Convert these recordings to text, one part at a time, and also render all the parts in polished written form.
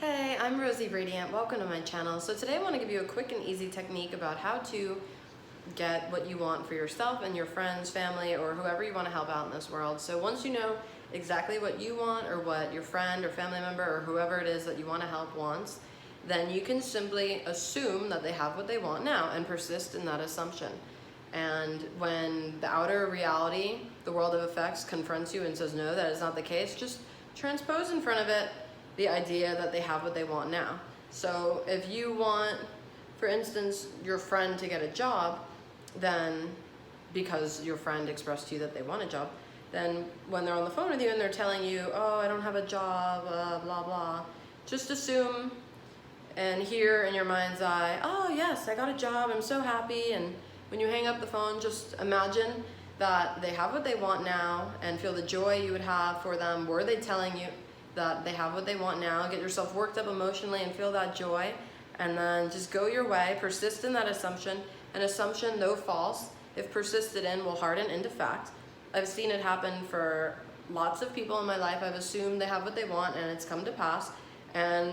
Hey, I'm Rosie Radiant. Welcome to my channel. So today I want to give you a quick and easy technique about how to get what you want for yourself and your friends, family, or whoever you want to help out in this world. So once you know exactly what you want or what your friend or family member or whoever it is that you want to help wants, then you can simply assume that they have what they want now and persist in that assumption. And when the outer reality, the world of effects, confronts you and says no, that is not the case, just transpose in front of it the idea that they have what they want now. So if you want, for instance, your friend to get a job, then because your friend expressed to you that they want a job, then when they're on the phone with you and they're telling you, oh, I don't have a job, blah, blah, just assume and hear in your mind's eye, oh yes, I got a job, I'm so happy. And when you hang up the phone, just imagine that they have what they want now and feel the joy you would have for them were they telling you that they have what they want now. Get yourself worked up emotionally and feel that joy, and then just go your way, persist in that assumption. An assumption, though false, if persisted in, will harden into fact. I've seen it happen for lots of people in my life. I've assumed they have what they want and it's come to pass, and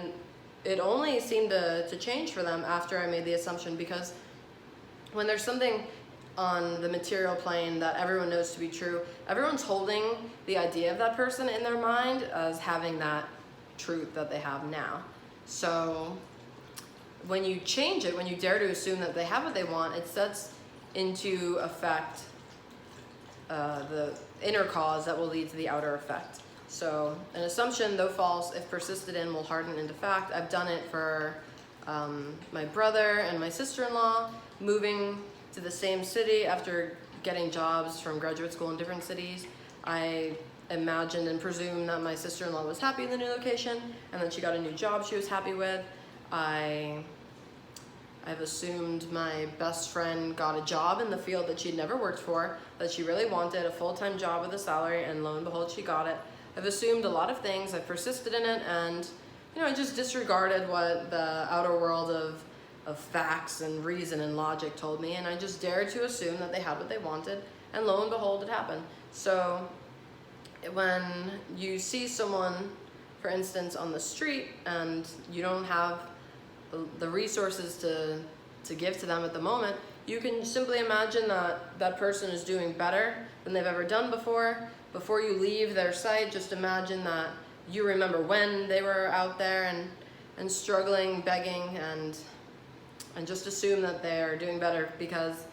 it only seemed to change for them after I made the assumption, because when there's something on the material plane that everyone knows to be true, everyone's holding the idea of that person in their mind as having that truth that they have now. So when you change it, when you dare to assume that they have what they want, it sets into effect the inner cause that will lead to the outer effect. So an assumption, though false, if persisted in, will harden into fact. I've done it for my brother and my sister-in-law moving to the same city after getting jobs from graduate school in different cities. I imagined and presumed that my sister-in-law was happy in the new location, and then she got a new job she was happy with. I've assumed my best friend got a job in the field that she'd never worked for, that she really wanted, a full-time job with a salary, and lo and behold, she got it. I've assumed a lot of things, I've persisted in it, and I just disregarded what the outer world of facts and reason and logic told me, and I just dared to assume that they had what they wanted, and lo and behold, it happened. So when you see someone, for instance, on the street, and you don't have the resources to give to them at the moment, you can simply imagine that that person is doing better than they've ever done before. Before you leave their sight, just imagine that you remember when they were out there and struggling, begging, and just assume that they are doing better, because,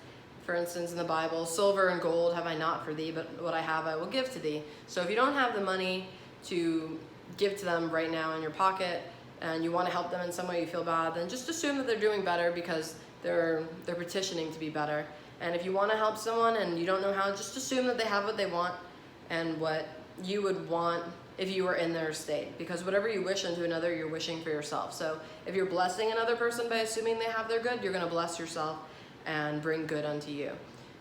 for instance, in the Bible, silver and gold have I not for thee, but what I have I will give to thee. So if you don't have the money to give to them right now in your pocket, and you want to help them in some way, you feel bad, then just assume that they're doing better because they're petitioning to be better. And if you want to help someone and you don't know how, just assume that they have what they want and what you would want if you were in their state, because whatever you wish unto another, you're wishing for yourself. So if you're blessing another person by assuming they have their good, you're going to bless yourself and bring good unto you.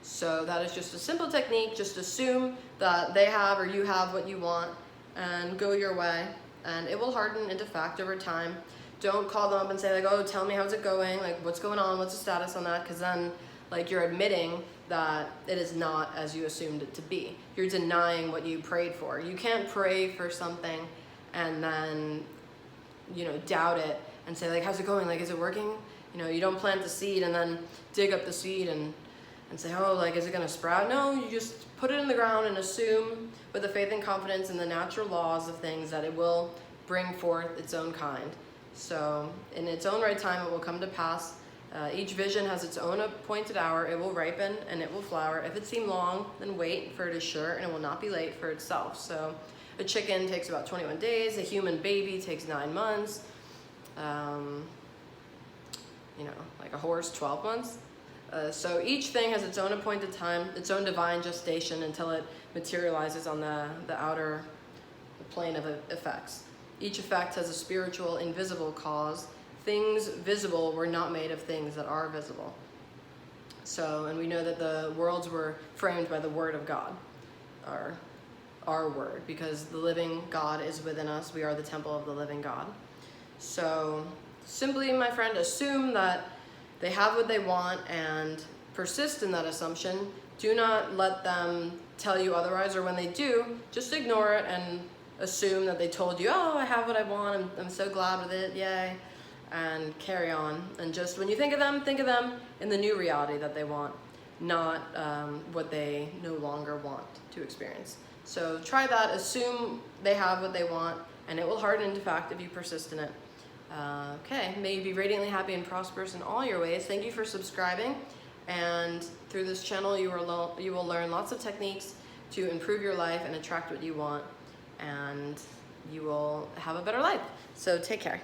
So that is just a simple technique. Just assume that they have or you have what you want and go your way, and it will harden into fact over time. Don't call them up and say, like, oh, tell me how's it going, like what's going on, what's the status on that, because then you're admitting that it is not as you assumed it to be. You're denying what you prayed for. You can't pray for something and then, doubt it and say, like, how's it going? Like, is it working? You don't plant the seed and then dig up the seed and say, oh, like, is it gonna sprout? No, you just put it in the ground and assume with the faith and confidence in the natural laws of things that it will bring forth its own kind. So in its own right time, it will come to pass. Each vision has its own appointed hour. It will ripen and it will flower. If it seem long, then wait, for it is sure, and it will not be late for itself. So a chicken takes about 21 days. A human baby takes 9 months. Like a horse, 12 months. So each thing has its own appointed time, its own divine gestation until it materializes on the outer plane of effects. Each effect has a spiritual, invisible cause. Things visible were not made of things that are visible. So, and we know that the worlds were framed by the word of God, our word, because the living God is within us. We are the temple of the living God. So simply, my friend, assume that they have what they want and persist in that assumption. Do not let them tell you otherwise, or when they do, just ignore it and assume that they told you, oh, I have what I want, I'm so glad with it, yay, and carry on. And just when you think of them in the new reality that they want, not what they no longer want to experience. So try that, assume they have what they want, and it will harden into fact if you persist in it. Okay, may you be radiantly happy and prosperous in all your ways. Thank you for subscribing, and through this channel you will learn lots of techniques to improve your life and attract what you want, and you will have a better life. So take care.